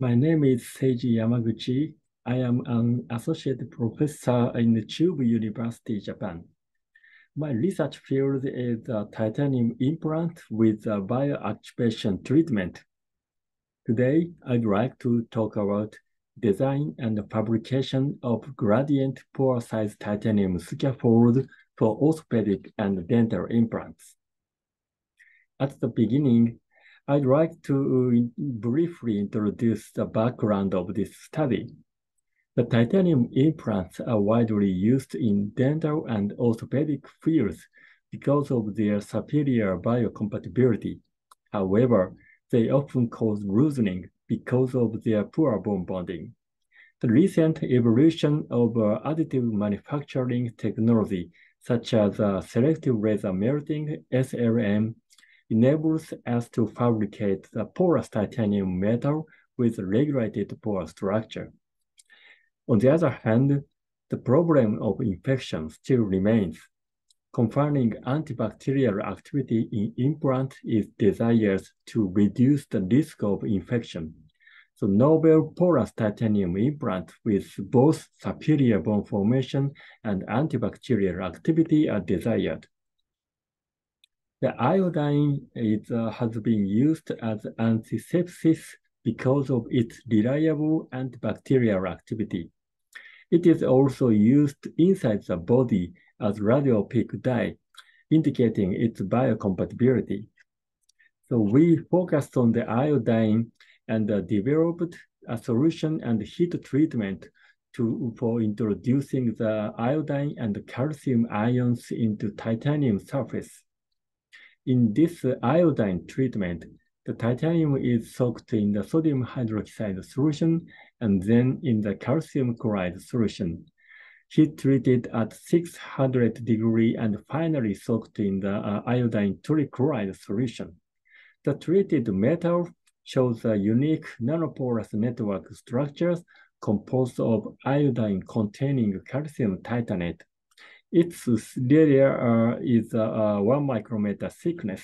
My name is Seiji Yamaguchi. I am an associate professor in the Chubu University, Japan. My research field is a titanium implant with a bioactivation treatment. Today, I'd like to talk about design and fabrication of gradient-pore-size titanium scaffold for orthopedic and dental implants. At the beginning, I'd like to briefly introduce the background of this study. The titanium implants are widely used in dental and orthopedic fields because of their superior biocompatibility. However, they often cause loosening because of their poor bone bonding. The recent evolution of additive manufacturing technology, such as selective laser melting, SLM, enables us to fabricate the porous titanium metal with regulated pore structure. On the other hand, the problem of infection still remains. Confining antibacterial activity in implant is desired to reduce the risk of infection. So novel porous titanium implant with both superior bone formation and antibacterial activity are desired. The iodine has been used as antisepsis because of its reliable antibacterial activity. It is also used inside the body as radiopaque dye, indicating its biocompatibility. So we focused on the iodine and developed a solution and heat treatment for introducing the iodine and calcium ions into titanium surface. In this iodine treatment, the titanium is soaked in the sodium hydroxide solution and then in the calcium chloride solution. Heat treated at 600 degrees and finally soaked in the iodine trichloride solution. The treated metal shows a unique nanoporous network structures composed of iodine-containing calcium titanate. Its layer is 1 micrometer thickness.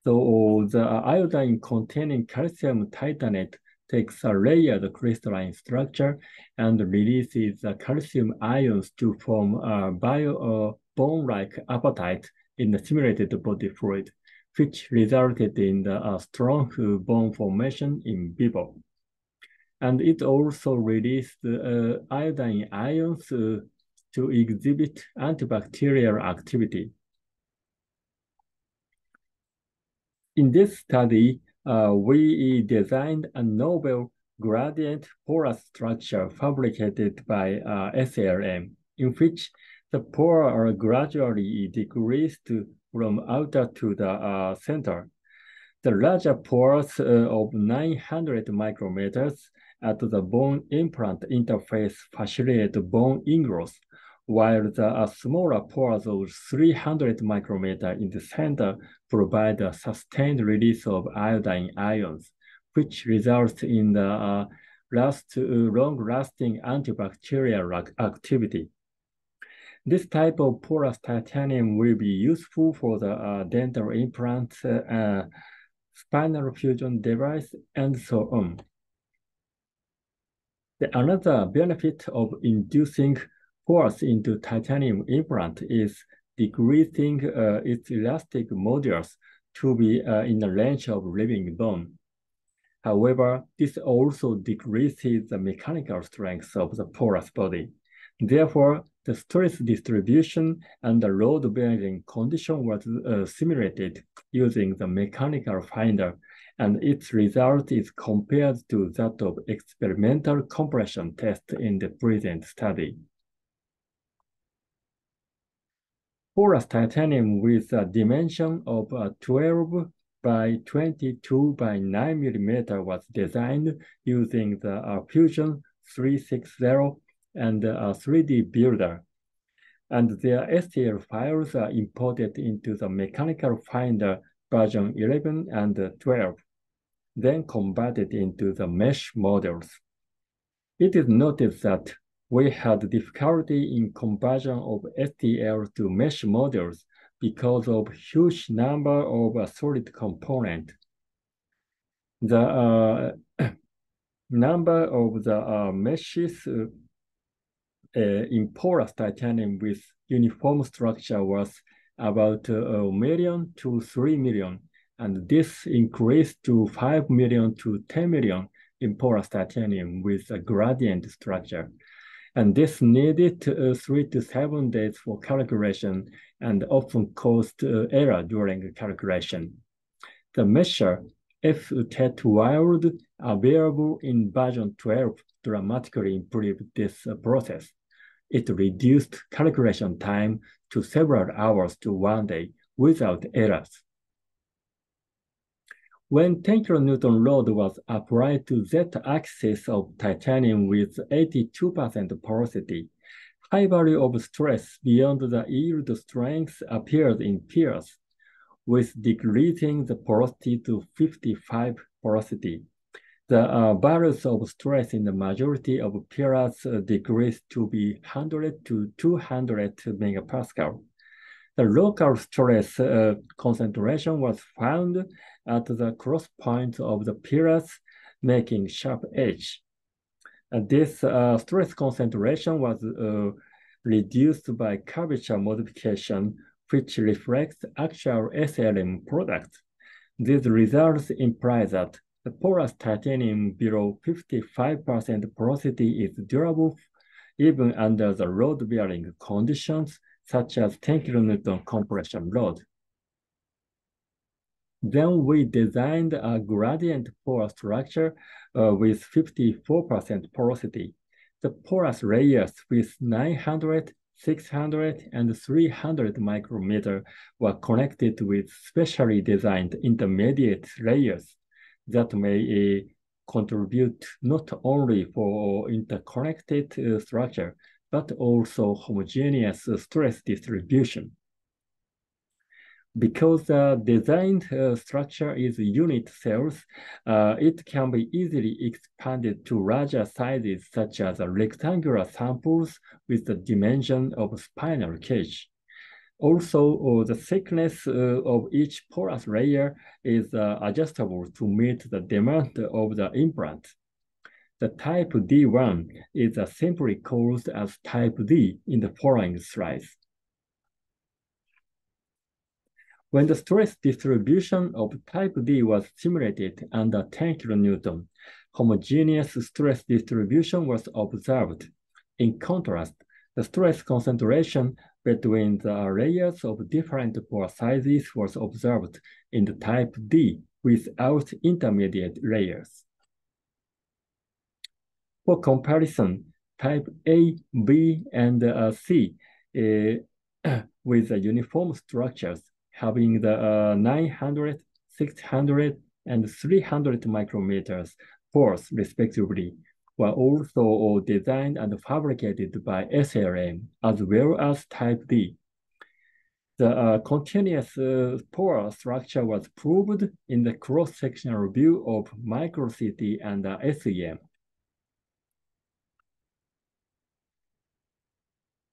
So the iodine-containing calcium titanate takes a layered crystalline structure and releases the calcium ions to form a bone-like apatite in the simulated body fluid, which resulted in the strong bone formation in vivo. And it also released iodine ions to exhibit antibacterial activity. In this study, we designed a novel gradient porous structure fabricated by SLM, in which the pore are gradually decreased from outer to the center. The larger pores of 900 micrometers at the bone implant interface facilitate bone ingrowth, while the smaller pores of 300 micrometer in the center provide a sustained release of iodine ions, which results in the long-lasting antibacterial activity. This type of porous titanium will be useful for the dental implants, spinal fusion device, and so on. Another benefit of inducing pores into titanium implant is decreasing its elastic modulus to be in the range of living bone. However, this also decreases the mechanical strength of the porous body. Therefore, the stress distribution and the load-bearing condition was simulated using the mechanical finder, and its result is compared to that of experimental compression test in the present study. Porous titanium with a dimension of 12 by 22 by 9 millimeter was designed using the Fusion 360 and a 3D builder. And their STL files are imported into the mechanical finder version 11 and 12, then converted into the mesh models. It is noted that we had difficulty in conversion of STL to mesh models because of huge number of solid components. The number of the meshes in porous titanium with uniform structure was about 1 million to 3 million, and this increased to 5 million to 10 million in porous titanium with a gradient structure. And this needed 3 to 7 days for calculation and often caused error during calculation. The measure, if TET wild, available in version 12, dramatically improved this process. It reduced calculation time to several hours to 1 day without errors. When 10 kilonewton load was applied to z-axis of titanium with 82% porosity, high value of stress beyond the yield strength appeared in piers, with decreasing the porosity to 55 porosity. The values of stress in the majority of piers decreased to be 100 to 200 megapascal. The local stress concentration was found at the cross point of the pillars, making sharp edge. This stress concentration was reduced by curvature modification, which reflects actual SLM products. These results imply that the porous titanium below 55% porosity is durable even under the load-bearing conditions, such as 10 kilonewton compression load. Then we designed a gradient pore structure with 54% porosity. The porous layers with 900, 600, and 300 micrometer were connected with specially designed intermediate layers that may contribute not only for interconnected structure, but also homogeneous stress distribution. Because the designed structure is unit cells, it can be easily expanded to larger sizes, such as rectangular samples with the dimension of spinal cage. Also, the thickness of each porous layer is adjustable to meet the demand of the implant. The type D1 is simply called as type D in the following slides. When the stress distribution of type D was simulated under 10 kilonewton, homogeneous stress distribution was observed. In contrast, the stress concentration between the layers of different pore sizes was observed in the type D without intermediate layers. For comparison, type A, B, and C with the uniform structures having the 900, 600, and 300 micrometers pores respectively were also designed and fabricated by SLM as well as type D. The continuous pore structure was proved in the cross-sectional view of micro-CT and SEM.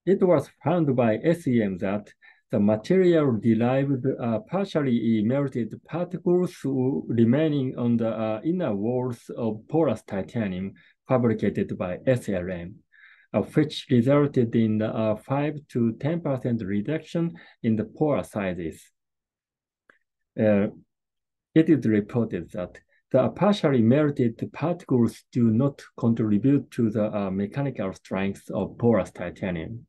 It was found by SEM that the material derived partially melted particles remaining on the inner walls of porous titanium fabricated by SLM, which resulted in a 5 to 10% reduction in the pore sizes. It is reported that the partially melted particles do not contribute to the mechanical strength of porous titanium.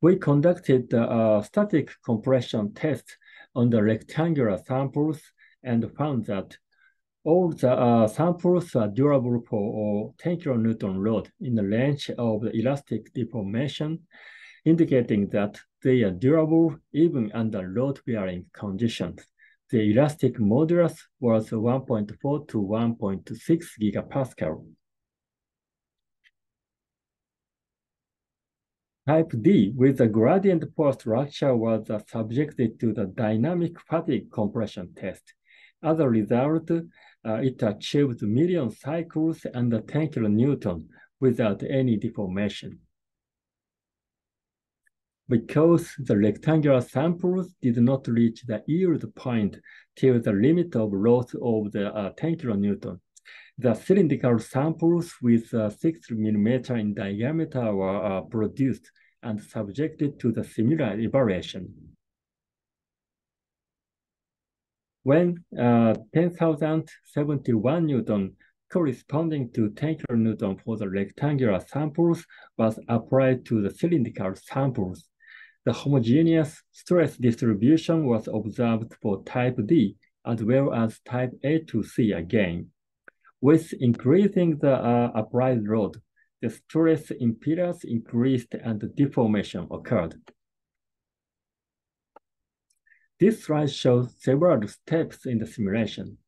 We conducted a static compression test on the rectangular samples and found that all the samples are durable for 10 kilonewton load in the range of the elastic deformation, indicating that they are durable even under load-bearing conditions. The elastic modulus was 1.4 to 1.6 gigapascal. Type D with a gradient pore structure was subjected to the dynamic fatigue compression test. As a result, it achieved million cycles under 10 kilonewton without any deformation. because the rectangular samples did not reach the yield point till the limit of loss of the 10 kilonewton. The cylindrical samples with 6 millimeter in diameter were produced and subjected to the similar evaluation. When 10,071 Newton corresponding to 10 kilonewton for the rectangular samples was applied to the cylindrical samples, the homogeneous stress distribution was observed for type D as well as type A to C again. With increasing the applied load, the stress impedance increased and deformation occurred. This slide shows several steps in the simulation.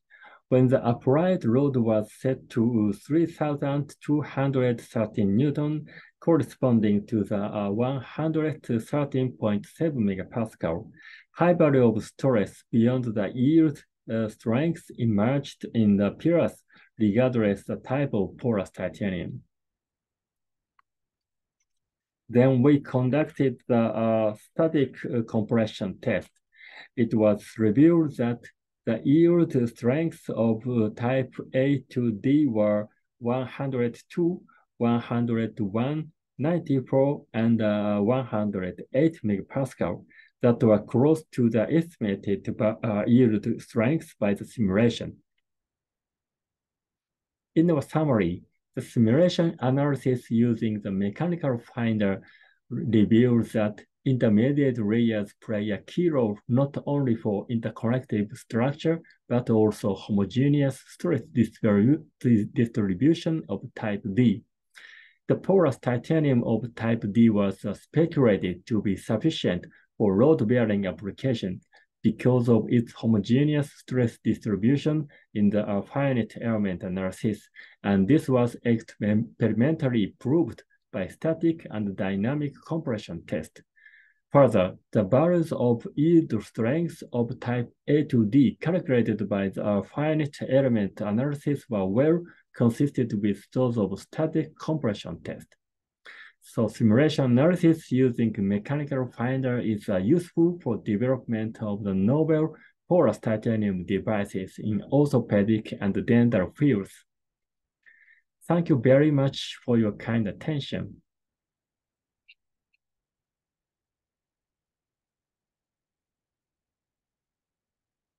When the applied load was set to 3,213 Newton, corresponding to the 113.7 megapascal, high value of stress beyond the yield strength emerged in the pillars regardless the type of porous titanium. Then we conducted the static compression test. It was revealed that the yield strength of type A to D were 102, 101, 94, and 108 megapascal that were close to the estimated yield strength by the simulation. In our summary, the simulation analysis using the mechanical finder reveals that intermediate layers play a key role not only for interconnective structure, but also homogeneous stress distribution of type D. The porous titanium of type D was speculated to be sufficient for load-bearing application because of its homogeneous stress distribution in the finite element analysis, and this was experimentally proved by static and dynamic compression tests. Further, the values of yield strength of type A to D calculated by the finite element analysis were well consistent with those of static compression test. So simulation analysis using mechanical finder is useful for development of the novel porous titanium devices in orthopedic and dental fields. Thank you very much for your kind attention.